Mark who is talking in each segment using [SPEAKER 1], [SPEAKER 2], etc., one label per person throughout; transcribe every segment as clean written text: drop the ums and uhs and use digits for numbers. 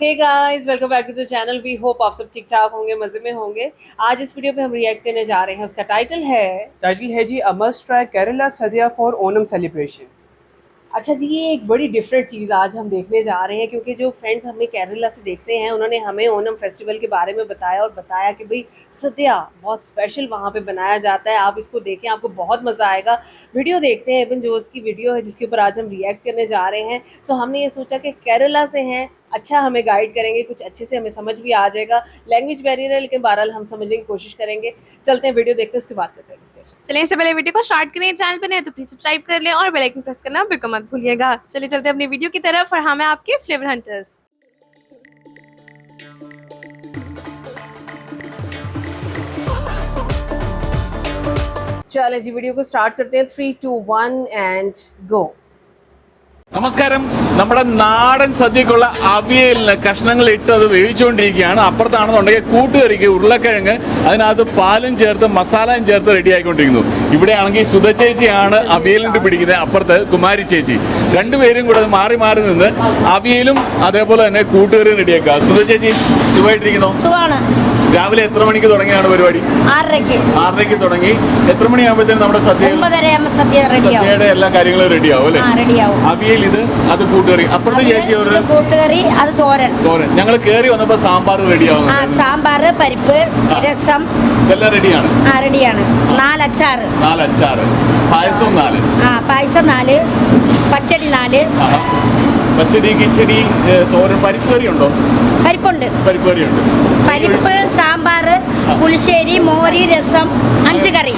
[SPEAKER 1] Hey guys welcome back to the channel. We hope आप सब ठीक ठाक होंगे, मजे में होंगे। आज इस वीडियो पे हम रिएक्ट करने जा रहे हैं। उसका
[SPEAKER 2] टाइटल है जी अ मस्ट ट्राई केरला सद्या फॉर ओनम सेलिब्रेशन।
[SPEAKER 1] अच्छा जी, ये एक बड़ी डिफरेंट चीज़ आज हम देखने जा रहे हैं, क्योंकि जो फ्रेंड्स हमें केरला से देखते हैं उन्होंने हमें ओनम फेस्टिवल के बारे में बताया और बताया कि भाई सद्या बहुत स्पेशल वहाँ पे बनाया जाता है। आप इसको देखें, आपको बहुत मज़ा आएगा। वीडियो देखते हैं, इवन जो उसकी वीडियो है जिसके ऊपर आज हम रिएक्ट करने जा रहे हैं। सो हमने ये सोचा कि केरला से हैं, अच्छा हमें गाइड करेंगे, कुछ अच्छे से हमें समझ भी आ जाएगा। लैंग्वेज बैरियर है लेकिन बहरहाल हम समझने की कोशिश करेंगे। चलते हैं, वीडियो देखते हैं, उसके बाद करते हैं डिस्कशन।
[SPEAKER 3] चलिए इससे पहले वीडियो को स्टार्ट करें, चैनल पे नए तो प्लीज सब्सक्राइब कर लें और बेल आइकन प्रेस करना बिल्कुल मत भूलिएगा। चलिए चलते हैं अपनी वीडियो की तरफ और हम हैं आपके फ्लेवर हंटर्स।
[SPEAKER 1] चलें जी, वीडियो को स्टार्ट करते हैं। 3 2 1 एंड गो।
[SPEAKER 4] നമസ്കാരം. നമ്മുടെ നാടൻ സദ്യക്കുള്ള അവിയലിന് കഷ്ണങ്ങൾ ഇട്ട് അത് വേവിച്ചുകൊണ്ടിരിക്കുകയാണ്. അപ്പുറത്താണെന്നുണ്ടെങ്കിൽ കൂട്ടുകറിക്ക് ഉരുളക്കിഴങ്ങ് അതിനകത്ത് പാലും ചേർത്ത് മസാലയും ചേർത്ത് റെഡി ആയിക്കൊണ്ടിരിക്കുന്നു. ഇവിടെയാണെങ്കിൽ സുധ ചേച്ചിയാണ് അവിയലിട്ട് പിടിക്കുന്നത്, അപ്പുറത്ത് കുമാരി ചേച്ചി. രണ്ടുപേരും കൂടെ മാറി മാറി നിന്ന് അവിയലും അതേപോലെ തന്നെ കൂട്ടുകറിയും റെഡിയാക്കുക. സുധ ചേച്ചി സുഖമായിട്ടിരിക്കുന്നു?
[SPEAKER 5] സുഖമാണ്.
[SPEAKER 4] രാവിലെ എത്ര മണിക്ക് തുടങ്ങിയാണ് പരിപാടി? 6:30 തുടങ്ങി. എത്ര മണിയാകുമ്പോഴത്തേക്കും നമ്മുടെ സദ്യയുടെ എല്ലാ കാര്യങ്ങളും റെഡിയാവും അല്ലേ? അവിയൽ ഇത്, അത് കൂട്ടുകറി. അപ്പുറത്തെ ചേച്ചി ഒരു
[SPEAKER 5] കൂട്ടുകറി, അത് തോരൻ.
[SPEAKER 4] ഞങ്ങൾ കയറി വന്നപ്പോ സാമ്പാർ റെഡിയാവും.
[SPEAKER 5] സാമ്പാർ, പരിപ്പ്, രസം
[SPEAKER 4] ഇതെല്ലാം റെഡിയാണ്.
[SPEAKER 5] റെഡിയാണ്. 4 അച്ചാറ്.
[SPEAKER 4] പായസം 4.
[SPEAKER 5] പായസം 4, പച്ചടി 4.
[SPEAKER 4] പച്ചടി, കിച്ചടി, തോരൻ. പരിപ്പ് കറി ഉണ്ടോ?
[SPEAKER 5] പരിപ്പുണ്ട്.
[SPEAKER 4] പരിപ്പ് കറിയുണ്ട്.
[SPEAKER 5] പരിപ്പ്, സാമ്പാർ, പുളിശ്ശേരി, മോര്, രസം, 5 കറി.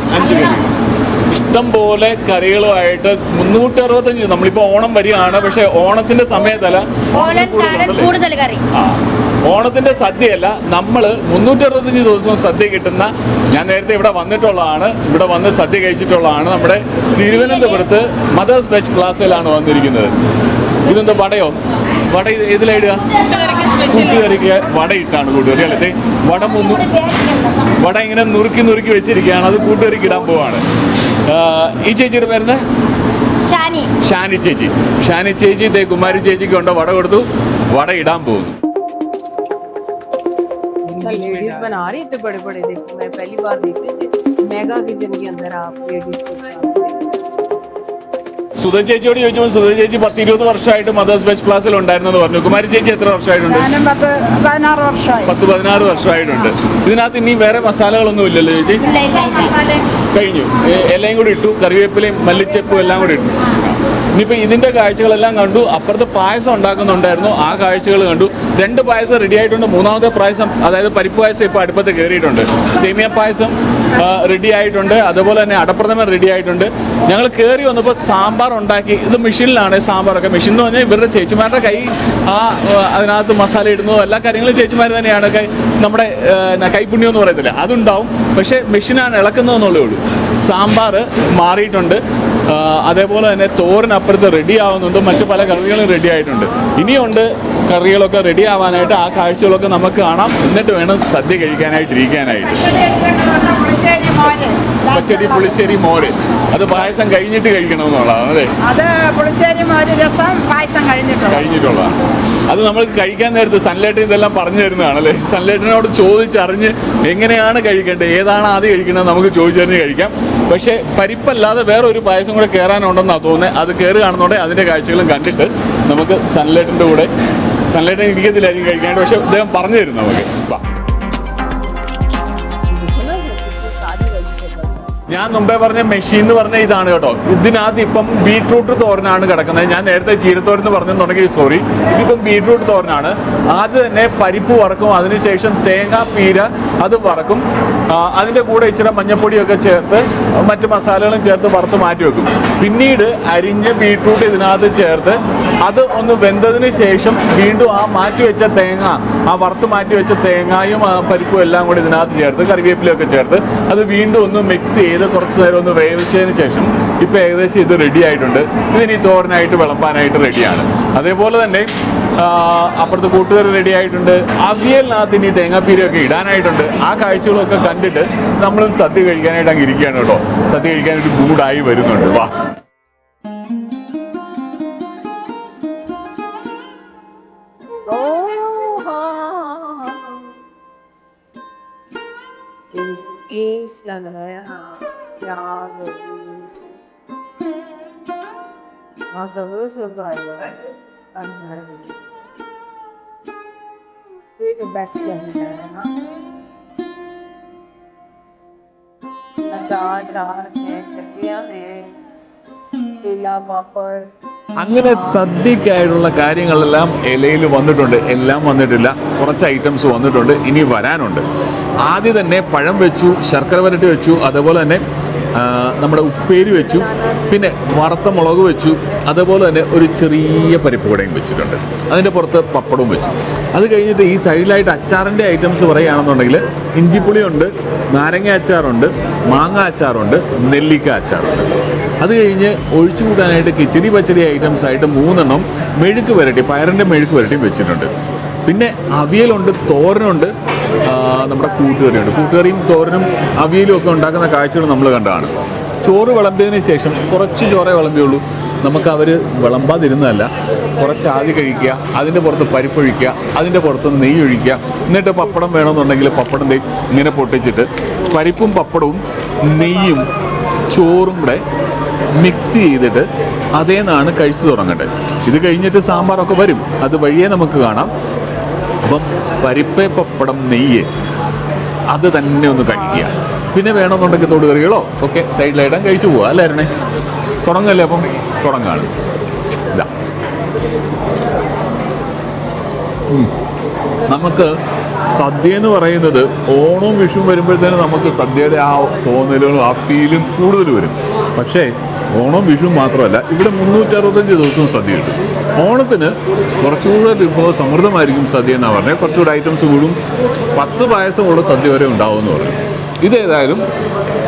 [SPEAKER 4] ഇഷ്ടം പോലെ കറികളുമായിട്ട് 365. നമ്മളിപ്പോ ഓണം വരികയാണ്, പക്ഷെ ഓണത്തിന്റെ സമയത്തല്ല,
[SPEAKER 5] കൂടുതൽ കറി.
[SPEAKER 4] ഓണത്തിന്റെ സദ്യയല്ല, നമ്മൾ 365 ദിവസവും സദ്യ കിട്ടുന്ന. ഞാൻ നേരത്തെ ഇവിടെ വന്നിട്ടുള്ളതാണ്, ഇവിടെ വന്ന് സദ്യ കഴിച്ചിട്ടുള്ളതാണ്. നമ്മുടെ തിരുവനന്തപുരത്ത് മദേഴ്സ് ബെസ്റ്റ് പ്ലാസയിലാണ് വന്നിരിക്കുന്നത്. ഇതെന്താ വടയോ? വട ഇതിലിടുക, കൂട്ടുകറിക്ക് വട ഇട്ടാണ് കൂട്ടുകറി അല്ലേ? വട ഇങ്ങനെ നുറുക്കി നുറുക്കി വെച്ചിരിക്കുകയാണ്, അത് കൂട്ടുകറിക്ക് ഇടാൻ പോവാണ്. ഈ ചേച്ചിയുടെ പേരെന്താ? ഷാനി ചേച്ചി. ഷാനി ചേച്ചി കുമാരി ചേച്ചിക്ക് കൊണ്ട് വട കൊടുത്തു, വട ഇടാൻ പോകുന്നു.
[SPEAKER 1] अच्छा, लेडीज बना रही थे बड़े बड़े। देखो, मैं पहली बार देख रही थी मेगा किचन के अंदर आप लेडीज को इस तरह से।
[SPEAKER 4] സുധ ചേച്ചിയോട് ചോദിച്ചപ്പോൾ സുധ ചേച്ചി 10-20 വർഷമായിട്ട് മദേഴ്സ് ബെസ്റ്റ് പ്ലാസിൽ ഉണ്ടായിരുന്നെന്ന് പറഞ്ഞു. കുമാരി ചേച്ചി എത്ര വർഷമായിട്ടുണ്ട്? 10-16 വർഷമായിട്ടുണ്ട്. ഇതിനകത്ത് ഇനി വേറെ മസാലകളൊന്നും ഇല്ലല്ലോ ചേച്ചി? കഴിഞ്ഞു. എല്ലാം കൂടി ഇട്ടു, കറിവേപ്പിലയും മല്ലിച്ചപ്പും എല്ലാം കൂടി ഇട്ടു. ഇനിയിപ്പോൾ ഇതിൻ്റെ കാഴ്ചകളെല്ലാം കണ്ടു. അപ്പുറത്ത് പായസം ഉണ്ടാക്കുന്നുണ്ടായിരുന്നു, ആ കാഴ്ചകൾ കണ്ടു. 2 പായസം റെഡി ആയിട്ടുണ്ട്. 3ാമത്തെ പായസം, അതായത് പരിപ്പ് പായസം, ഇപ്പോൾ അടുപ്പത്ത് കയറിയിട്ടുണ്ട്. സേമിയ പായസം റെഡി ആയിട്ടുണ്ട്, അതുപോലെ തന്നെ അടപ്രഥമൻ റെഡി ആയിട്ടുണ്ട്. ഞങ്ങൾ കയറി വന്നപ്പോൾ സാമ്പാർ ഉണ്ടാക്കി. ഇത് മെഷീനിലാണ് സാമ്പാറൊക്കെ. മെഷീൻ എന്ന് പറഞ്ഞാൽ ഇവരുടെ ചേച്ചിമാരുടെ കൈ അതിനകത്ത് മസാല ഇടുന്നതും എല്ലാ കാര്യങ്ങളും ചേച്ചിമാർ തന്നെയാണ്. നമ്മുടെ കൈപ്പുണ്യം എന്ന് പറയത്തില്ല, അതുണ്ടാവും. പക്ഷേ മെഷീനാണ് ഇളക്കുന്നതെന്നുള്ളേ ഉള്ളൂ. സാമ്പാർ മാറിയിട്ടുണ്ട്, അതേപോലെ തന്നെ തോരനപ്പുറത്ത് റെഡി ആവുന്നുണ്ട്. മറ്റു പല കറികളും റെഡി ആയിട്ടുണ്ട്. ഇനിയുണ്ട് കറികളൊക്കെ റെഡി ആവാനായിട്ട്. ആ കാഴ്ചകളൊക്കെ നമുക്ക് കാണാം, എന്നിട്ട് വേണം സദ്യ കഴിക്കാനായിട്ടിരിക്കാനായിട്ട്. പച്ചടി, പുളിശ്ശേരി, മോര്, അത് പായസം കഴിഞ്ഞിട്ട് കഴിക്കണമെന്നുള്ളതാണ് അല്ലേ?
[SPEAKER 6] അത് പുളിശ്ശേരി, മോര്, രസം, പായസം കഴിഞ്ഞിട്ടുള്ളതാണ്.
[SPEAKER 4] അത് നമുക്ക് കഴിക്കാൻ നേരത്ത് സൺലൈറ്റിന് ഇതെല്ലാം പറഞ്ഞു തരുന്നതാണ് അല്ലേ? സൺലൈറ്റിനോട് ചോദിച്ചറിഞ്ഞ് എങ്ങനെയാണ് കഴിക്കേണ്ടത്, ഏതാണ് ആദ്യം കഴിക്കുന്നത് നമുക്ക് ചോദിച്ചറിഞ്ഞ് കഴിക്കാം. പക്ഷേ പരിപ്പല്ലാതെ വേറെ ഒരു പായസം കൂടെ കയറാനുണ്ടെന്നാണ് തോന്നുന്നത്. അത് കയറി കാണുന്നതോടെ അതിൻ്റെ കാഴ്ചകളും കണ്ടിട്ട് നമുക്ക് സൺലൈറ്റിൻ്റെ കൂടെ, സൺലൈറ്റിന് ഇരിക്കത്തില്ലായിരിക്കും കഴിക്കാനായിട്ട്, പക്ഷെ അദ്ദേഹം പറഞ്ഞു തരും നമുക്ക്. ഞാൻ മുമ്പേ പറഞ്ഞ മെഷീൻ എന്ന് പറഞ്ഞ ഇതാണ് കേട്ടോ. ഇതിനകത്ത് ഇപ്പം ബീട്രൂട്ട് തോരനാണ് കിടക്കുന്നത്. ഞാൻ നേരത്തെ ചീരത്തോരൻ എന്ന് പറഞ്ഞെന്നുണ്ടെങ്കിൽ സോറി, ഇതിപ്പം ബീട്രൂട്ട് തോരനാണ്. ആദ്യം തന്നെ പരിപ്പ് വറക്കും, അതിനുശേഷം തേങ്ങാപ്പീര അത് വറക്കും. അതിൻ്റെ കൂടെ ഇച്ചിരി മഞ്ഞപ്പൊടിയൊക്കെ ചേർത്ത് മറ്റ് മസാലകളും ചേർത്ത് വറുത്ത് മാറ്റി വെക്കും. പിന്നീട് അരിഞ്ഞ ബീട്രൂട്ട് ഇതിനകത്ത് ചേർത്ത് അത് ഒന്ന് വെന്തതിന് ശേഷം വീണ്ടും ആ മാറ്റി വെച്ച തേങ്ങ, ആ വറുത്ത് മാറ്റി വെച്ച തേങ്ങയും പരിപ്പും എല്ലാം കൂടി ഇതിനകത്ത് ചേർത്ത് കറിവേപ്പിലൊക്കെ ചേർത്ത് അത് വീണ്ടും ഒന്ന് മിക്സ് ചെയ്ത് കുറച്ച് നേരം ഒന്ന് വേവിച്ചതിന് ശേഷം ഇപ്പോൾ ഏകദേശം ഇത് റെഡി ആയിട്ടുണ്ട്. ഇതിനി തോരനായിട്ട് വിളമ്പാനായിട്ട് റെഡിയാണ്. അതേപോലെ തന്നെ അപ്പുറത്ത് കൂട്ടുകറി റെഡി ആയിട്ടുണ്ട്. അവിയലിനകത്ത് ഇനി തേങ്ങാപ്പീരയൊക്കെ ഇടാനായിട്ടുണ്ട്. ആ കാഴ്ചകളൊക്കെ കണ്ടിട്ട് നമ്മളും സദ്യ കഴിക്കാനായിട്ട് അങ്ങ് ഇരിക്കുകയാണ് കേട്ടോ. സദ്യ കഴിക്കാനായിട്ട് മൂടായി വരുന്നുണ്ട്. വാ.
[SPEAKER 1] ईस लग रहा है हाँ यार हाँ जरूर लग रहा है ये बेस्ट लग रहा है ना अचार दाल है चटनियाँ हैं केला पापड़
[SPEAKER 4] അങ്ങനെ സദ്യക്കായിട്ടുള്ള കാര്യങ്ങളെല്ലാം ഇലയിൽ വന്നിട്ടുണ്ട്. എല്ലാം വന്നിട്ടില്ല, കുറച്ച് ഐറ്റംസ് വന്നിട്ടുണ്ട്, ഇനി വരാനുണ്ട്. ആദ്യം തന്നെ പഴം വെച്ചു, ശർക്കര വരട്ടി വെച്ചു, അതുപോലെ തന്നെ നമ്മുടെ ഉപ്പേരി വെച്ചു, പിന്നെ വറുത്ത മുളക് വെച്ചു, അതുപോലെ തന്നെ ഒരു ചെറിയ പരിപ്പ് കൂടെയും വെച്ചിട്ടുണ്ട്. അതിൻ്റെ പുറത്ത് പപ്പടവും വെച്ചു. അത് കഴിഞ്ഞിട്ട് ഈ സൈഡിലായിട്ട് അച്ചാറിൻ്റെ ഐറ്റംസ് പറയുകയാണെന്നുണ്ടെങ്കിൽ ഇഞ്ചിപ്പുളിയുണ്ട്, നാരങ്ങ അച്ചാറുണ്ട്, മാങ്ങ അച്ചാറുണ്ട്, നെല്ലിക്ക അച്ചാറുണ്ട്. അത് കഴിഞ്ഞ് ഒഴിച്ചു കൂട്ടാനായിട്ട് കിച്ചടി പച്ചടി ഐറ്റംസ് ആയിട്ട് 3 എണ്ണം മെഴുക്ക് വരട്ടി, പയറിൻ്റെ മെഴുക്ക് വരട്ടിയും വെച്ചിട്ടുണ്ട്. പിന്നെ അവിയലുണ്ട്, തോരനുണ്ട്, നമ്മുടെ കൂട്ടുകറിയുണ്ട്. കൂട്ടുകറിയും തോരനും അവിയലും ഒക്കെ ഉണ്ടാക്കുന്ന കാഴ്ചകൾ നമ്മൾ കണ്ടതാണ്. ചോറ് വിളമ്പിയതിന് ശേഷം കുറച്ച് ചോറേ വിളമ്പിയുള്ളൂ. നമുക്ക് അവർ വിളമ്പാതിരുന്നതല്ല, കുറച്ച് ആദ്യം കഴിക്കുക, അതിൻ്റെ പുറത്ത് പരിപ്പൊഴിക്കുക, അതിൻ്റെ പുറത്ത് നെയ്യ് ഒഴിക്കുക, എന്നിട്ട് പപ്പടം വേണമെന്നുണ്ടെങ്കിൽ പപ്പടം ഇങ്ങനെ പൊട്ടിച്ചിട്ട് പരിപ്പും പപ്പടവും നെയ്യും ചോറും കൂടെ മിക്സ് ചെയ്തിട്ട് അതേന്നാണ് കഴിച്ചു തുടങ്ങേണ്ടത്. ഇത് കഴിഞ്ഞിട്ട് സാമ്പാറൊക്കെ വരും, അത് വഴിയേ നമുക്ക് കാണാം. അപ്പം പരിപ്പ് പപ്പടം നെയ്യ് അത് തന്നെ ഒന്ന് കഴിക്കുക. പിന്നെ വേണമെന്നുണ്ടെങ്കിൽ തൊടുകറികളോ ഒക്കെ സൈഡിലായിട്ടാൻ കഴിച്ചു പോവുക അല്ലായിരുന്നേ. തുടങ്ങല്ലേ? അപ്പം തുടങ്ങാണ്. ഇതാ നമുക്ക് സദ്യ എന്ന് പറയുന്നത് ഓണവും വിഷുവും വരുമ്പോഴത്തേനും നമുക്ക് സദ്യയുടെ ആ തോന്നലുകളും ആ ഫീലും കൂടുതൽ വരും. പക്ഷേ ഓണവും വിഷുവും മാത്രമല്ല, ഇവിടെ 365 ദിവസവും സദ്യ കിട്ടും. ഓണത്തിന് കുറച്ചുകൂടെ വിഭവ സമൃദ്ധമായിരിക്കും സദ്യ എന്നാണ് പറഞ്ഞത്. കുറച്ചുകൂടെ ഐറ്റംസ് കൂടും, 10 പായസമുള്ള സദ്യ വരെ ഉണ്ടാവുമെന്ന് പറഞ്ഞു. ഇതേതായാലും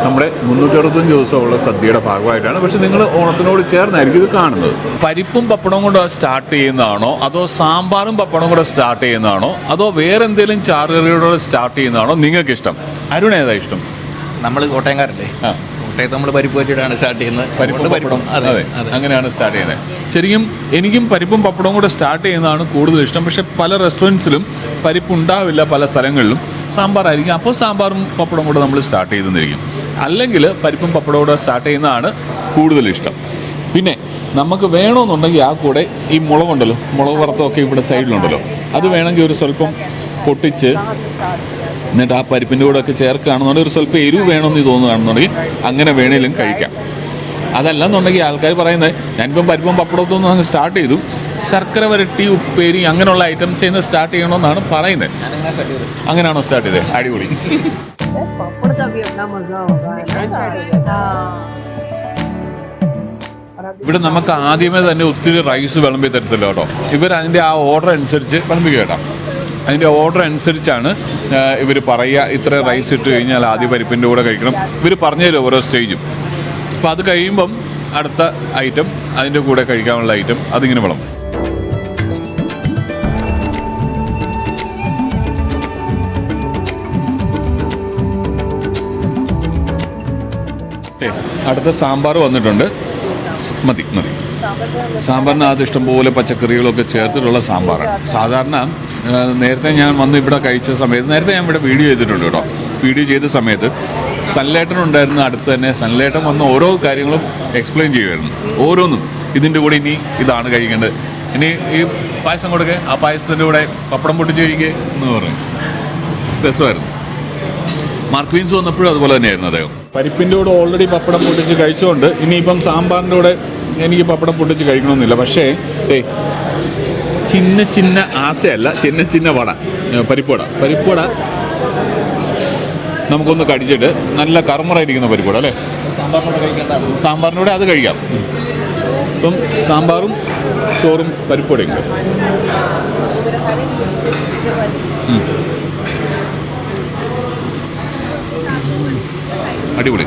[SPEAKER 4] നമ്മുടെ 365 ദിവസമുള്ള സദ്യയുടെ ഭാഗമായിട്ടാണ്. പക്ഷെ നിങ്ങൾ ഓണത്തിനോട് ചേർന്നായിരിക്കും ഇത് കാണുന്നത്. പരിപ്പും പപ്പടവും കൂടെ സ്റ്റാർട്ട് ചെയ്യുന്നതാണോ, അതോ സാമ്പാറും പപ്പടവും കൂടെ സ്റ്റാർട്ട് ചെയ്യുന്നതാണോ, അതോ വേറെ എന്തെങ്കിലും ചാറുകറിയോടെ സ്റ്റാർട്ട് ചെയ്യുന്നതാണോ നിങ്ങൾക്ക് ഇഷ്ടം? അരുൺ ഏതാ ഇഷ്ടം?
[SPEAKER 7] നമ്മൾ കോട്ടയംകാരല്ലേ, കോട്ടയത്ത് നമ്മൾ പരിപ്പ് വെച്ചിട്ടാണ് സ്റ്റാർട്ട് ചെയ്യുന്നത്.
[SPEAKER 4] പരിപ്പും പപ്പടം, അതെ, അങ്ങനെയാണ് സ്റ്റാർട്ട് ചെയ്യുന്നത്. ശരിക്കും എനിക്കും പരിപ്പും പപ്പടവും കൂടെ സ്റ്റാർട്ട് ചെയ്യുന്നതാണ് കൂടുതൽ ഇഷ്ടം. പക്ഷെ പല റെസ്റ്റോറൻറ്റ്സിലും പരിപ്പ് ഉണ്ടാവില്ല, പല സ്ഥലങ്ങളിലും സാമ്പാറായിരിക്കും. അപ്പോൾ സാമ്പാറും പപ്പടവും കൂടെ നമ്മൾ സ്റ്റാർട്ട് ചെയ്തെന്നിരിക്കും. അല്ലെങ്കിൽ പരിപ്പും പപ്പടവും കൂടെ സ്റ്റാർട്ട് ചെയ്യുന്നതാണ് കൂടുതൽ ഇഷ്ടം. പിന്നെ നമുക്ക് വേണമെന്നുണ്ടെങ്കിൽ ആ കൂടെ ഈ മുളകുണ്ടല്ലോ, മുളക് വറുത്തമൊക്കെ ഇവിടെ സൈഡിലുണ്ടല്ലോ, അത് വേണമെങ്കിൽ ഒരു സ്വല്പം പൊട്ടിച്ച് എന്നിട്ട് ആ പരിപ്പിൻ്റെ കൂടെ ഒക്കെ ചേർക്കുകയാണെന്നുണ്ടെങ്കിൽ ഒരു സ്വല്പം എരിവ് വേണമെന്ന് തോന്നുകയാണെന്നുണ്ടെങ്കിൽ അങ്ങനെ വേണേലും കഴിക്കാം. അതല്ലെന്നുണ്ടെങ്കിൽ ആൾക്കാർ പറയുന്നത് ഞാനിപ്പം പരിപ്പും പപ്പടത്തൊന്നും അങ്ങ് സ്റ്റാർട്ട് ചെയ്തു, ശർക്കര വരട്ടി ഉപ്പേരി അങ്ങനെയുള്ള ഐറ്റംസ് ചെയ്യുന്നത് സ്റ്റാർട്ട് ചെയ്യണമെന്നാണ് പറയുന്നത്. അങ്ങനെയാണോ സ്റ്റാർട്ട് ചെയ്തത്? അടിപൊളി.
[SPEAKER 1] पापड़ का भी अपना मजा होगा
[SPEAKER 4] ഇവിടെ നമുക്ക് ആദ്യമേ തന്നെ ഒത്തിരി റൈസ് വിളമ്പി തരത്തില്ല കേട്ടോ. ഇവർ അതിൻ്റെ ആ ഓർഡർ അനുസരിച്ച് വിളമ്പി കേട്ടോ. അതിൻ്റെ ഓർഡർ അനുസരിച്ചാണ് ഇവർ പറയുക, ഇത്ര റൈസ് ഇട്ട് കഴിഞ്ഞാൽ ആദ്യം പരിപ്പിൻ്റെ കൂടെ കഴിക്കണം. ഇവർ പറഞ്ഞു തരും ഓരോ സ്റ്റേജും. അപ്പോൾ അത് കഴിയുമ്പം അടുത്ത ഐറ്റം, അതിൻ്റെ കൂടെ കഴിക്കാനുള്ള ഐറ്റം അതിങ്ങനെ വിളമ്പും. അടുത്ത സാമ്പാർ വന്നിട്ടുണ്ട്. മതി മതി. സാമ്പാറിനകത്ത് ഇഷ്ടംപോലെ പച്ചക്കറികളൊക്കെ ചേർത്തിട്ടുള്ള സാമ്പാറാണ്. സാധാരണ നേരത്തെ ഞാൻ വന്ന് ഇവിടെ കഴിച്ച സമയത്ത്, നേരത്തെ ഞാൻ ഇവിടെ വീഡിയോ ചെയ്തിട്ടുണ്ട് കേട്ടോ. വീഡിയോ ചെയ്ത സമയത്ത് സൺലേട്ടനുണ്ടായിരുന്നു അടുത്ത് തന്നെ. സൺലേട്ടൻ വന്ന് ഓരോ കാര്യങ്ങളും എക്സ്പ്ലെയിൻ ചെയ്യുമായിരുന്നു, ഓരോന്നും. ഇതിൻ്റെ കൂടെ ഇനി ഇതാണ് കഴിക്കേണ്ടത്, ഇനി ഈ പായസം കൊടുക്കുക, ആ പായസത്തിൻ്റെ കൂടെ പപ്പടം പൊട്ടിച്ച് കഴിക്കുക എന്ന് പറഞ്ഞു. രസമായിരുന്നു. മാർക്ക് വീൻസ് വന്നപ്പോഴും അതുപോലെ തന്നെയായിരുന്നു അദ്ദേഹം. പരിപ്പിൻ്റെ കൂടെ ഓൾറെഡി പപ്പടം പൊട്ടിച്ച് കഴിച്ചുകൊണ്ട് ഇനിയിപ്പം സാമ്പാറിൻ്റെ കൂടെ എനിക്ക് പപ്പടം പൊട്ടിച്ച് കഴിക്കണമെന്നില്ല. പക്ഷേ ചിന്ന ചിന്ന ആശയല്ല, ചിന്ന ചിന്ന വട, പരിപ്പുവട നമുക്കൊന്ന് കടിച്ചിട്ട് നല്ല കറുമുറായിരിക്കുന്ന പരിപ്പുവട അല്ലേ, സാമ്പാറിൻ്റെ കൂടെ അത് കഴിക്കാം. ഇപ്പം സാമ്പാറും ചോറും പരിപ്പുവടയുണ്ട്. അടിപൊളി.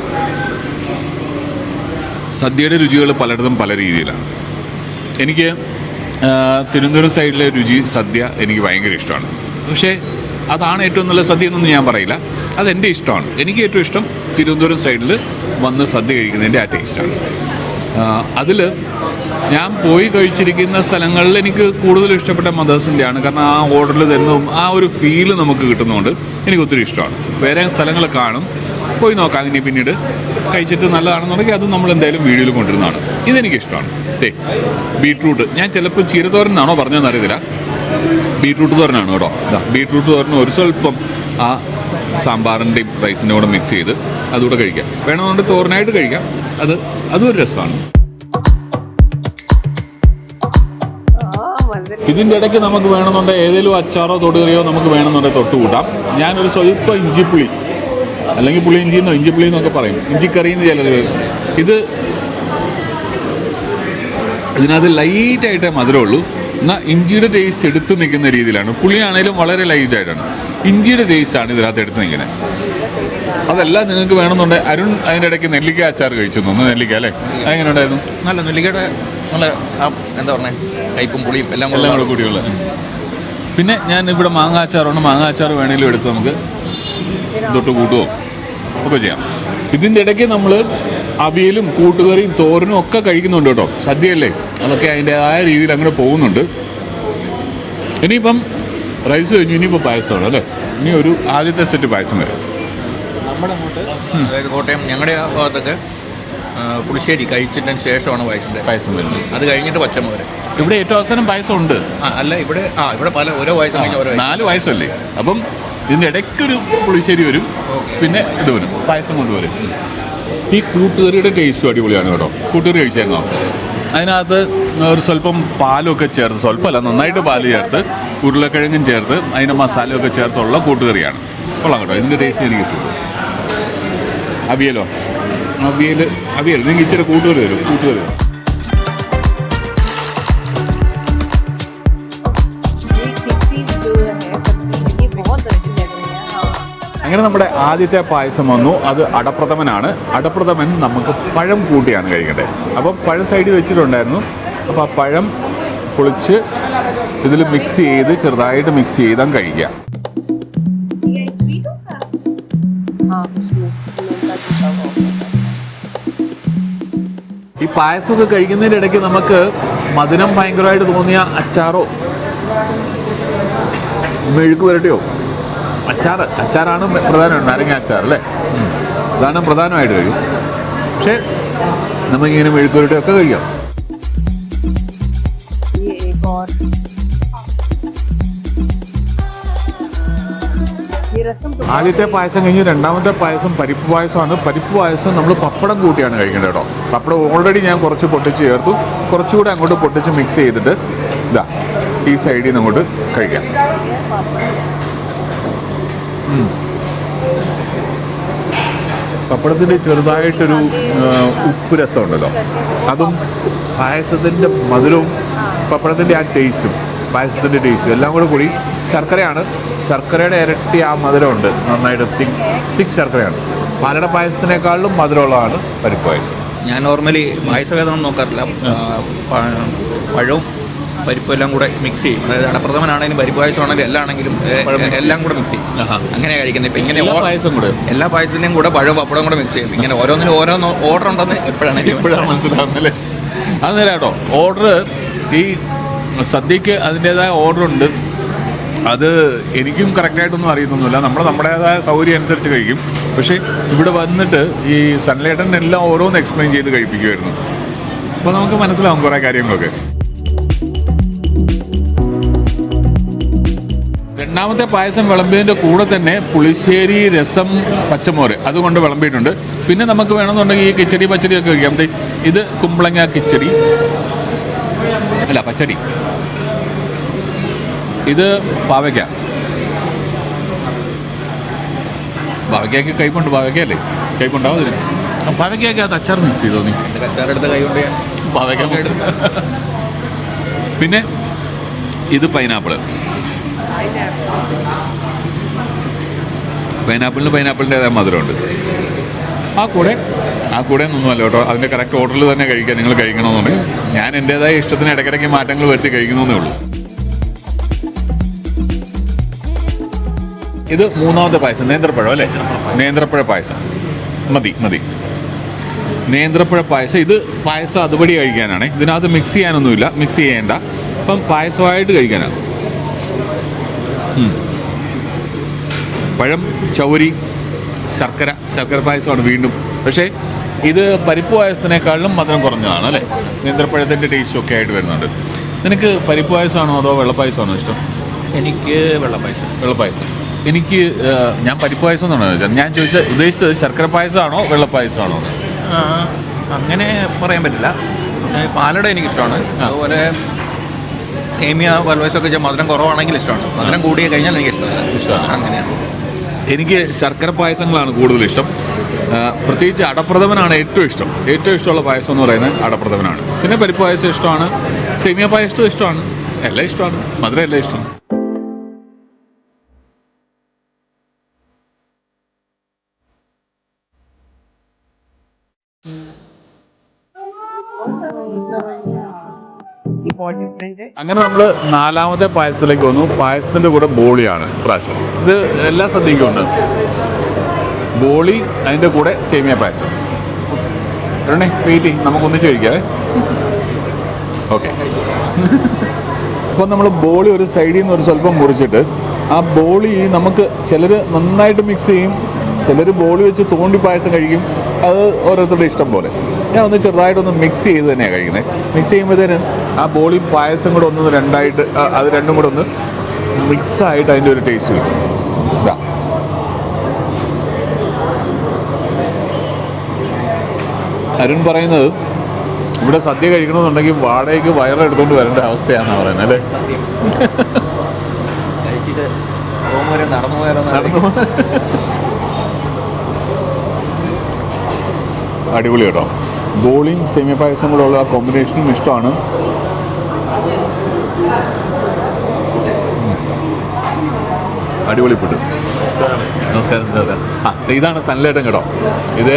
[SPEAKER 4] സദ്യയുടെ രുചികൾ പലയിടത്തും പല രീതിയിലാണ്. എനിക്ക് തിരുവനന്തപുരം സൈഡിലെ രുചി സദ്യ എനിക്ക് ഭയങ്കര ഇഷ്ടമാണ്. പക്ഷേ അതാണ് ഏറ്റവും നല്ല സദ്യ എന്നൊന്നും ഞാൻ പറയില്ല, അതെൻ്റെ ഇഷ്ടമാണ്. എനിക്ക് ഏറ്റവും ഇഷ്ടം തിരുവനന്തപുരം സൈഡിൽ വന്ന് സദ്യ കഴിക്കുന്നതിൻ്റെ ആ ടേസ്റ്റാണ്. അതിൽ ഞാൻ പോയി കഴിച്ചിരിക്കുന്ന സ്ഥലങ്ങളിൽ എനിക്ക് കൂടുതൽ ഇഷ്ടപ്പെട്ട മദേഴ്സിൻ്റെയാണ്. കാരണം ആ ഓർഡറിൽ തരുന്നതും ആ ഒരു ഫീല് നമുക്ക് കിട്ടുന്നതുകൊണ്ട് എനിക്ക് ഒത്തിരി ഇഷ്ടമാണ്. വേറെ സ്ഥലങ്ങൾ കാണും, പോയി നോക്കാം. ഇനി പിന്നീട് കഴിച്ചിട്ട് നല്ലതാണെന്നുണ്ടെങ്കിൽ അത് നമ്മൾ എന്തായാലും വീഡിയോയിൽ കൊണ്ടിരുന്നതാണ്. ഇതെനിക്കിഷ്ടമാണ്. ബീട്രൂട്ട് ഞാൻ ചിലപ്പോൾ ചീരത്തോരൻ എന്നാണോ പറഞ്ഞതെന്ന് അറിയത്തില്ല. ബീട്രൂട്ട് തോരനാണ് കേട്ടോ. ബീട്രൂട്ട് തോരൻ ഒരു സ്വല്പം ആ സാമ്പാറിൻ്റെയും റൈസിൻ്റെ കൂടെ മിക്സ് ചെയ്ത് അതുകൂടെ കഴിക്കാം. വേണമെന്നുണ്ടെങ്കിൽ തോരനായിട്ട് കഴിക്കാം. അതും ഒരു രസമാണ്. ഇതിൻ്റെ ഇടയ്ക്ക് നമുക്ക് വേണമെന്നുണ്ടെങ്കിൽ ഏതെങ്കിലും അച്ചാറോ തൊടുകറിയോ നമുക്ക് വേണമെന്നുണ്ടെങ്കിൽ തൊട്ട് കൂട്ടാം. ഞാനൊരു സ്വല്പം ഇഞ്ചിപ്പുളി അല്ലെങ്കിൽ പുളിയിഞ്ചിന്നോ ഇഞ്ചിപ്പുളി എന്നൊക്കെ പറയും, ഇഞ്ചിക്കറിയെന്ന് ചിലർ. ഇതിനകത്ത് ലൈറ്റായിട്ടേ മധുരമുള്ളൂ. എന്നാൽ ഇഞ്ചിയുടെ ടേസ്റ്റ് എടുത്ത് നിൽക്കുന്ന രീതിയിലാണ്. പുളിയാണേലും വളരെ ലൈറ്റായിട്ടാണ്. ഇഞ്ചിയുടെ ടേസ്റ്റാണ് ഇതിനകത്ത് എടുത്ത് നിൽക്കുന്നത്. അതല്ല നിങ്ങൾക്ക് വേണമെന്നുണ്ടെങ്കിൽ അരുൺ അതിൻ്റെ ഇടയ്ക്ക് നെല്ലിക്ക അച്ചാർ കഴിച്ചു തോന്നുന്നു. നെല്ലിക്ക അല്ലേ, അതെങ്ങനെ ഉണ്ടായിരുന്നു?
[SPEAKER 7] നല്ല നെല്ലിക്കയുടെ നല്ല എന്താ പറഞ്ഞത്, കയ്പും പുളിയും എല്ലാം
[SPEAKER 4] കൂടെ കൂടിയുള്ള. പിന്നെ ഞാൻ ഇവിടെ മാങ്ങ അച്ചാറുണ്ട്. മാങ്ങ അച്ചാർ വേണമെങ്കിലും എടുത്ത് നമുക്ക് തൊട്ട് കൂട്ടുകയോ ഒക്കെ ചെയ്യാം. ഇതിൻ്റെ ഇടയ്ക്ക് നമ്മൾ അവിയലും കൂട്ടുകറിയും തോരനും ഒക്കെ കഴിക്കുന്നുണ്ട് കേട്ടോ. സദ്യയല്ലേ, അതൊക്കെ അതിൻ്റെതായ രീതിയിൽ അങ്ങനെ പോകുന്നുണ്ട്. ഇനിയിപ്പം റൈസ് കഴിഞ്ഞു, ഇനിയിപ്പോൾ പായസമാണ് അല്ലേ. ഇനി ഒരു ആദ്യത്തെ സെറ്റ് പായസം വരും.
[SPEAKER 7] നമ്മുടെ അങ്ങോട്ട് അതായത് കോട്ടയം ഞങ്ങളുടെ ആ ഭാഗത്തൊക്കെ പുളിശ്ശേരി കഴിച്ചതിന് ശേഷമാണ് പായസം വരുന്നത്. അത് കഴിഞ്ഞിട്ട് പച്ചമോര്.
[SPEAKER 4] ഇവിടെ ഏറ്റവും അവസാനം പായസം ഉണ്ട്.
[SPEAKER 7] അല്ല ഇവിടെ പല ഓരോ പായസം കഴിഞ്ഞ ഓരോ
[SPEAKER 4] 4 പായസമല്ലേ. അപ്പം ഇതിൻ്റെ ഇടയ്ക്കൊരു പുളിശ്ശേരി വരും, പിന്നെ ഇത് വരും, പായസം കൊണ്ടുവരും. ഈ കൂട്ടുകറിയുടെ ടേസ്റ്റും അടിപൊളിയാണ് കേട്ടോ. കൂട്ടുകറി കഴിച്ചേക്കോ. അതിനകത്ത് ഒരു സ്വല്പം പാലൊക്കെ ചേർത്ത്, സ്വല്പമല്ല നന്നായിട്ട് പാല് ചേർത്ത്, ഉരുളക്കിഴങ്ങും ചേർത്ത് അതിൻ്റെ മസാലയൊക്കെ ചേർത്തുള്ള കൂട്ടുകറിയാണ്. കൊള്ളാം കേട്ടോ. ഇതിൻ്റെ ടേസ്റ്റ് എനിക്ക് ഇഷ്ടപ്പെട്ടു. അവിയൽ നിങ്ങൾക്ക് ഇച്ചിരി കൂട്ടുകറി തരും. അങ്ങനെ നമ്മുടെ ആദ്യത്തെ പായസം വന്നു. അത് അടപ്രഥമനാണ്. അടപ്രഥമൻ നമുക്ക് പഴം കൂട്ടിയാണ് കഴിക്കേണ്ടത്. അപ്പം പഴം സൈഡിൽ വെച്ചിട്ടുണ്ടായിരുന്നു. അപ്പോൾ ആ പഴം പൊളിച്ച് ഇതിൽ മിക്സ് ചെയ്ത് ചെറുതായിട്ട് മിക്സ് ചെയ്താൽ കഴിക്കാം. ഈ പായസമൊക്കെ കഴിക്കുന്നതിൻ്റെ ഇടയ്ക്ക് നമുക്ക് മധുരം ഭയങ്കരമായിട്ട് തോന്നിയ അച്ചാറോ മെഴുക്ക് പുരട്ടിയോ, അച്ചാറാണ് പ്രധാനമായിട്ട്, നാരങ്ങ അച്ചാർ അല്ലേ, അതാണ് പ്രധാനമായിട്ട് കഴിയും. പക്ഷേ നമുക്കിങ്ങനെ മെഴുക്ക് പുരട്ടിയൊക്കെ കഴിക്കാം. ആദ്യത്തെ പായസം കഴിഞ്ഞ് രണ്ടാമത്തെ പായസം പരിപ്പ് പായസമാണ്. പരിപ്പ് പായസം നമ്മൾ പപ്പടം കൂട്ടിയാണ് കഴിക്കേണ്ടത് കേട്ടോ. പപ്പടം ഓൾറെഡി ഞാൻ കുറച്ച് പൊട്ടിച്ച് ചേർത്തു. കുറച്ചുകൂടെ അങ്ങോട്ട് പൊട്ടിച്ച് മിക്സ് ചെയ്തിട്ട് ഈ സൈഡിൽ നിന്ന് അങ്ങോട്ട് കഴിക്കാം. പപ്പടത്തിൻ്റെ ചെറുതായിട്ടൊരു ഉപ്പ് രസമുണ്ടല്ലോ, അതും പായസത്തിൻ്റെ മധുരവും പപ്പടത്തിൻ്റെ ആ ടേസ്റ്റും പായസത്തിൻ്റെ ടേസ്റ്റും എല്ലാം കൂടി ശർക്കരയാണ്. ശർക്കരയുടെ ഇരട്ടി ആ മധുരമുണ്ട്. നന്നായിട്ട് തിക്ക് ശർക്കരയാണ്. പാലട പായസത്തിനേക്കാളും മധുരമുള്ളതാണ് പരിപ്പ് പായസം.
[SPEAKER 7] ഞാൻ നോർമലി പായസഭേദം നോക്കാറില്ല. പഴവും പരിപ്പും എല്ലാം കൂടെ മിക്സ് ചെയ്യും. അതായത് അടപ്രഥമനാണെങ്കിലും പരിപ്പ് പായസമാണെങ്കിലും എല്ലാം കൂടെ മിക്സ് ചെയ്യും. അങ്ങനെയാണ് കഴിക്കുന്നത്. ഇപ്പം ഇങ്ങനെ എല്ലാ പായസത്തിൻ്റെയും കൂടെ പഴവും പപ്പടവും കൂടെ മിക്സ് ചെയ്യും. ഇങ്ങനെ ഓരോന്നിനും ഓരോന്ന് ഓർഡർ ഉണ്ടെന്ന് എപ്പോഴാണ്
[SPEAKER 4] മനസ്സിലാവുന്നല്ലേ. അത് നേരം കേട്ടോ. ഓർഡർ ഈ സദ്യക്ക് അതിൻ്റേതായ ഓർഡറുണ്ട്. അത് എനിക്കും കറക്റ്റായിട്ടൊന്നും അറിയത്തൊന്നുമില്ല. നമ്മുടേതായ സൗകര്യം അനുസരിച്ച് കഴിക്കും. പക്ഷേ ഇവിടെ വന്നിട്ട് ഈ സൺലൈറ്റൻ എല്ലാം ഓരോന്ന് എക്സ്പ്ലെയിൻ ചെയ്ത് കഴിപ്പിക്കുമായിരുന്നു. അപ്പോൾ നമുക്ക് മനസ്സിലാവും കുറേ കാര്യങ്ങളൊക്കെ. രണ്ടാമത്തെ പായസം വിളമ്പിയതിൻ്റെ കൂടെ തന്നെ പുളിശ്ശേരി, രസം, പച്ചമോര് അതുകൊണ്ട് വിളമ്പിയിട്ടുണ്ട്. പിന്നെ നമുക്ക് വേണമെന്നുണ്ടെങ്കിൽ ഈ കിച്ചടി പച്ചടിയൊക്കെ കഴിക്കാം. ഇത് കുമ്പളങ്ങ കിച്ചടി അല്ല പച്ചടി. ഇത് പാവയ്ക്കയ്ക്ക് കയ്പുണ്ട്. പാവയ്ക്കല്ലേ കയ്പുണ്ടാവും ഇതിന്. പാവയ്ക്കയ്ക്ക് അത് അച്ചാർ മിക്സ് ചെയ്തോ നീ?
[SPEAKER 7] അച്ചാറെടുത്ത കൈ കൊണ്ട്
[SPEAKER 4] പാവയ്ക്ക. പിന്നെ ഇത് പൈനാപ്പിളിന് പൈനാപ്പിളിൻ്റെതായ മധുരമുണ്ട്. ആ കൂടെ ഒന്നുമല്ല കേട്ടോ. അതിൻ്റെ കറക്റ്റ് ഓർഡറിൽ തന്നെ കഴിക്കാൻ നിങ്ങൾ കഴിക്കണമെന്നുണ്ടെങ്കിൽ ഞാൻ എൻ്റേതായ ഇഷ്ടത്തിന് ഇടയ്ക്കിടയ്ക്ക് മാറ്റങ്ങൾ വരുത്തി കഴിക്കുന്നതേ ഉള്ളൂ. ഇത് മൂന്നാമത്തെ പായസം, നേന്ത്രപ്പഴം അല്ലേ. നേന്ത്രപ്പഴ പായസം മതി. നേന്ത്രപ്പഴ പായസം. ഇത് പായസം അതുപടി കഴിക്കാനാണ്. ഇതിനകത്ത് മിക്സ് ചെയ്യാനൊന്നുമില്ല, മിക്സ് ചെയ്യേണ്ട. അപ്പം പായസമായിട്ട് കഴിക്കാനാണ്. പഴം, ചൗരി, ശർക്കര പായസമാണ് വീണ്ടും. പക്ഷേ ഇത് പരിപ്പ് പായസത്തിനേക്കാളും മധുരം കുറഞ്ഞതാണ് അല്ലേ? നേന്ത്രപ്പഴത്തിൻ്റെ ടേസ്റ്റും ഒക്കെ ആയിട്ട് വരുന്നുണ്ട്. നിനക്ക് പരിപ്പ് പായസമാണോ അതോ വെള്ളപ്പായസമാണോ ഇഷ്ടം?
[SPEAKER 7] എനിക്ക്
[SPEAKER 4] വെള്ളപ്പായസം. എനിക്ക് ഞാൻ പരിപ്പ് പായസം എന്നാണ് ചോദിച്ചത്. ഞാൻ ഉദ്ദേശിച്ചത് ശർക്കര പായസമാണോ വെള്ളപ്പായസമാണോ?
[SPEAKER 7] അങ്ങനെ പറയാൻ പറ്റില്ല. പാലട എനിക്കിഷ്ടമാണ്. അതുപോലെ സേമിയ വെള്ളപ്പായസമൊക്കെ മധുരം കുറവാണെങ്കിൽ ഇഷ്ടമാണ്. മധുരം കൂടിയ കഴിഞ്ഞാൽ എനിക്ക് ഇഷ്ടമാണ്. അങ്ങനെയാണ്.
[SPEAKER 4] എനിക്ക് ശർക്കര പായസങ്ങളാണ് കൂടുതൽ ഇഷ്ടം. പ്രത്യേകിച്ച് അടപ്രഥമനാണ് ഏറ്റവും ഇഷ്ടമുള്ള പായസം എന്ന് പറയുന്നത് അടപ്രഥമനാണ്. പിന്നെ പരിപ്പ് പായസം ഇഷ്ടമാണ്, സേമിയ പായസം ഇഷ്ടമാണ്, എല്ലാം ഇഷ്ടമാണ്, മധുരം എല്ലാം ഇഷ്ടമാണ്. അങ്ങനെ നമ്മൾ 4ാമത്തെ പായസത്തിലേക്ക് വന്നു. പായസത്തിൻ്റെ കൂടെ ബോളിയാണ് പ്രാവശ്യം. ഇത് എല്ലാ സദ്യക്കും ഉണ്ട്. ബോളി, അതിൻ്റെ കൂടെ സേമിയ പായസം. വെയിറ്റ് നമുക്ക് ഒന്നിച്ച് കഴിക്കാവേ. ഓക്കെ. അപ്പോൾ നമ്മൾ ബോളി ഒരു സൈഡിൽ നിന്ന് ഒരു സ്വല്പം മുറിച്ചിട്ട് ആ ബോളി നമുക്ക് ചിലർ നന്നായിട്ട് മിക്സ് ചെയ്യും, ചിലർ ബോളി വെച്ച് തോണ്ടി പായസം കഴിക്കും. അത് ഓരോരുത്തരുടെ ഇഷ്ടം പോലെ. ഞാൻ ഒന്ന് ചെറുതായിട്ടൊന്ന് മിക്സ് ചെയ്ത് തന്നെയാണ് കഴിക്കുന്നത്. മിക്സ് ചെയ്യുമ്പോഴത്തേന് ആ ബോളി പായസം കൂടെ ഒന്ന് രണ്ടായിട്ട് അത് രണ്ടും കൂടെ ഒന്ന് മിക്സായിട്ട് അതിൻ്റെ ഒരു ടേസ്റ്റ് വരും. ഇതാ അരുൺ പറയുന്നത് ഇവിടെ സദ്യ കഴിക്കണമെന്നുണ്ടെങ്കിൽ വാടകയ്ക്ക് വയറെടുത്തുകൊണ്ട് വരേണ്ട അവസ്ഥയാണെന്നാണ് പറയുന്നത് അല്ലേ? നടന്നു അടിപൊളി കേട്ടോ. ബോളിയും സേമിയ പായസം കൂടെ ഉള്ള ആ കോമ്പിനേഷനും ഇഷ്ടമാണ്. അടിപൊളി ഫുഡ്. നമസ്കാരം. ഇതാണ് സൺലേട്ടൻ കേട്ടോ. ഇത്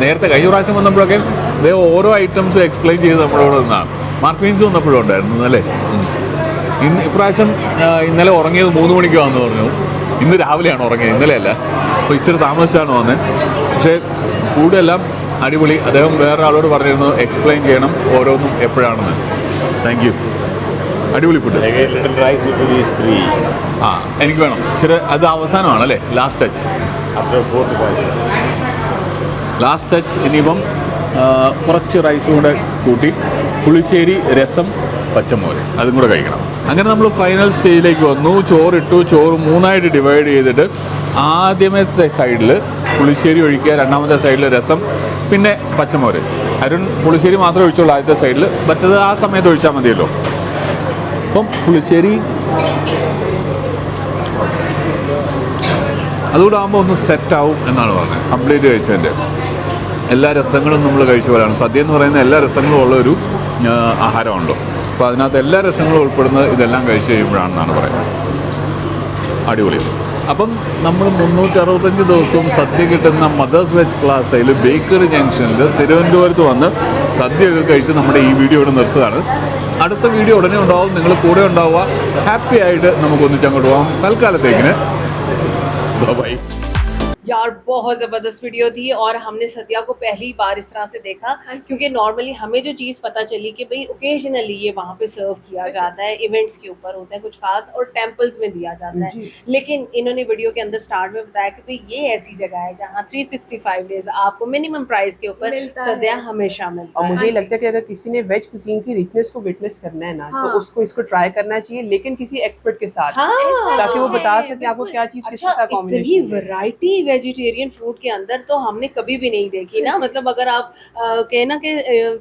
[SPEAKER 4] നേരത്തെ കഴിഞ്ഞ പ്രാവശ്യം വന്നപ്പോഴൊക്കെ ഇദ്ദേഹം ഓരോ ഐറ്റംസ് എക്സ്പ്ലെയിൻ ചെയ്ത് നമ്മളോട് നിന്നാണ്. മാർക്ക് മീൻസ് വന്നപ്പോഴും ഉണ്ടായിരുന്നു അല്ലേ? ഇപ്രാവശ്യം ഇന്നലെ ഉറങ്ങിയത് 3 മണിക്കാണെന്ന് പറഞ്ഞു. ഇന്ന് രാവിലെയാണ് ഉറങ്ങിയത്, ഇന്നലെയല്ല. അപ്പോൾ ഇച്ചിരി താമസിച്ചാണ് വന്നത്. പക്ഷേ ഫുഡെല്ലാം അടിപൊളി. അദ്ദേഹം വേറെ ആളോട് പറഞ്ഞിരുന്നു എക്സ്പ്ലെയിൻ ചെയ്യണം ഓരോന്നും എപ്പോഴാണെന്ന്. Thank you. അടിപൊളി ഫുഡ്. എനിക്ക് വേണം. ശരി, അത് അവസാനമാണ് അല്ലേ? Last touch. ഇനിയിപ്പം കുറച്ച് റൈസും കൂടെ കൂട്ടി പുളിശ്ശേരി, രസം, പച്ചമോര് അതും കൂടെ കഴിക്കണം. അങ്ങനെ നമ്മൾ ഫൈനൽ സ്റ്റേജിലേക്ക് വന്നു. ചോറിട്ടു. ചോറ് 3ആയിട്ട് ഡിവൈഡ് ചെയ്തിട്ട് ആദ്യമത്തെ സൈഡിൽ പുളിശ്ശേരി ഒഴിക്കുക, 2ാമത്തെ സൈഡിൽ രസം, പിന്നെ പച്ചമോര്. അരുൺ പുളിശ്ശേരി മാത്രമേ ഒഴിച്ചുള്ളൂ ആദ്യത്തെ സൈഡിൽ. മറ്റത് ആ സമയത്ത് ഒഴിച്ചാൽ മതിയല്ലോ. അപ്പം പുളിശ്ശേരി അതുകൂടെ ആകുമ്പോൾ ഒന്ന് സെറ്റാവും എന്നാണ് പറഞ്ഞത്. കംപ്ലീറ്റ് കഴിച്ചതിൻ്റെ എല്ലാ രസങ്ങളും നമ്മൾ കഴിച്ച പോലെയാണ്. സദ്യ എന്ന് പറയുന്ന എല്ലാ രസങ്ങളും ഉള്ളൊരു ആഹാരമുണ്ടോ. അപ്പോൾ അതിനകത്ത് എല്ലാ രസങ്ങളും ഉൾപ്പെടുന്നത് ഇതെല്ലാം കഴിച്ച് കഴിയുമ്പോഴാണെന്നാണ് പറയുന്നത്. അടിപൊളി. അപ്പം നമ്മൾ 365 ദിവസവും സദ്യ കിട്ടുന്ന മദേഴ്സ് വെജ് പ്ലാസയിൽ ബേക്കറി ജംഗ്ഷനിൽ തിരുവനന്തപുരത്ത് വന്ന് സദ്യയൊക്കെ കഴിച്ച് നമ്മുടെ ഈ വീഡിയോ ഇവിടെ നിർത്തുകയാണ്. അടുത്ത വീഡിയോ ഉടനെ ഉണ്ടാവും. നിങ്ങൾ കൂടെ ഉണ്ടാവുക. ഹാപ്പി ആയിട്ട് നമുക്ക് ഒന്നിച്ചങ്ങോട്ട് പോകാം. തൽക്കാലത്തേക്കിന് ബൈ.
[SPEAKER 1] यार बहुत ज़बरदस्त वीडियो थी और हमने सद्या को पहली बार इस तरह से देखा, क्योंकि नॉर्मली हमें जो चीज़ पता चली कि भाई ओकेजनली ये वहाँ पे सर्व किया जाता है, इवेंट्स के ऊपर होता है कुछ खास और टेम्पल्स में दिया जाता है. लेकिन इन्होंने वीडियो के अंदर स्टार्ट में बताया कि भाई ये ऐसी जगह है जहाँ 365 डेज आपको मिनिमम प्राइस के ऊपर सद्या हमेशा मिलता है.
[SPEAKER 2] और मुझे लगता है कि अगर किसी ने वेज कुजीन की रिचनेस को विटनेस करना है ना, तो उसको इसको ट्राई करना चाहिए, लेकिन किसी एक्सपर्ट के साथ, ताकि वो बता सके आपको क्या चीज़ किसके साथ कॉम्बिनेशन.
[SPEAKER 1] इतनी वैरायटी वेजिटेरियन फ्रूट के अंदर तो हमने कभी भी नहीं देखी ना. मतलब अगर आप कहे ना कि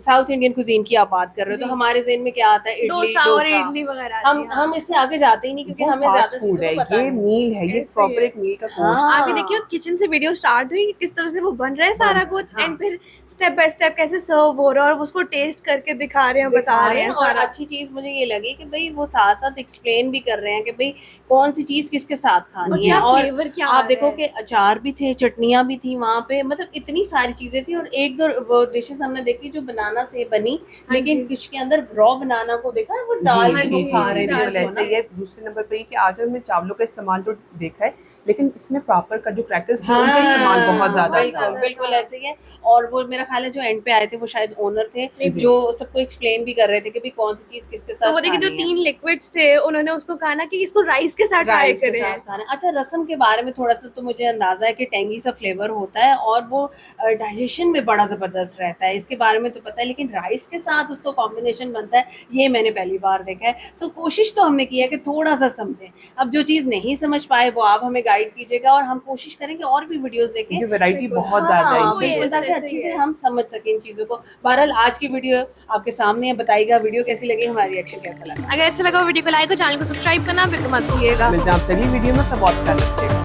[SPEAKER 1] साउथ इंडियन कुजीन की आप बात कर रहे हो तो हमारे ज़हन में क्या आता है?
[SPEAKER 3] डोसा और इडली वगैरह.
[SPEAKER 1] हम इससे आगे जाते ही नहीं, क्योंकि हमें ज्यादा
[SPEAKER 2] फूड है. ये मील है, ये प्रॉपर एक मील का कोर्स.
[SPEAKER 3] अभी देखिए किचन से वीडियो स्टार्ट हुई, किस तरह से वो बन रहा है सारा कुछ, एंड फिर स्टेप बाय स्टेप कैसे सर्व हो रहा है और उसको टेस्ट करके दिखा रहे हैं, बता रहे हैं.
[SPEAKER 1] और अच्छी चीज मुझे ये लगी कि भाई वो साथ साथ एक्सप्लेन भी कर रहे हैं कि भाई कौन सी चीज किसके साथ खानी है. और आप देखो कि अचार भी थे, चटनियाँ भी थी वहाँ पे. मतलब इतनी सारी चीजें थी. और 1-2 डिशेस हमने देखी जो बनाना से बनी, लेकिन कुछ के अंदर रॉ बनाना को देखा है वो डाल के खा रहे थे.
[SPEAKER 2] ऐसे ही है. दूसरे नंबर पे कि आज हमने चावलों का इस्तेमाल तो देखा है, लेकिन इसमें प्रॉपर का जो क्रैकर्स थे उनका इस्तेमाल बहुत ज्यादा था.
[SPEAKER 1] बिल्कुल ऐसे ही है. और वो मेरा ख्याल है जो एंड पे आए थे वो शायद ओनर थे, जो सबको एक्सप्लेन भी कर रहे थे कि भाई कौन सी चीज किसके साथ.
[SPEAKER 3] तो वो देखिए जो 3 लिक्विड्स थे उन्होंने उसको कहा ना कि इसको राइस के साथ ट्राई करें.
[SPEAKER 1] अच्छा, रसम के बारे में थोड़ा सा तो मुझे अंदाजा है कि टेंगी सा फ्लेवर होता है और वो डाइजेशन में बड़ा ज़बरदस्त रहता है। इसके बारे में तो पता है, लेकिन राइस के साथ उसको कॉम्बिनेशन बनता है ये मैंने पहली बार देखा है। सो कोशिश तो हमने की है कि थोड़ा सा समझें। अब जो चीज़ नहीं समझ पाए वो आप हमें गाइड कीजिएगा और हम कोशिश करेंगे और भी वीडियोस देखें।
[SPEAKER 2] ये वैरायटी बहुत ज़्यादा है इन
[SPEAKER 1] हाँ,
[SPEAKER 2] चीज़ों में।
[SPEAKER 1] ताकि अच्छे से हम समझ सकें इन चीज़ों को। बहरहाल आज की वीडियो आपके सामने है, बताइएगा वीडियो कैसी लगी, हमारा रिएक्शन कैसा लगा।
[SPEAKER 3] अगर अच्छा लगा वीडियो को लाइक और चैनल को सब्सक्राइब करना बिल्कुल मत भूलिएगा।
[SPEAKER 2] मिलते हैं आपसे अगली वीडियो में, तब बहुत ख्याल रखिएगा।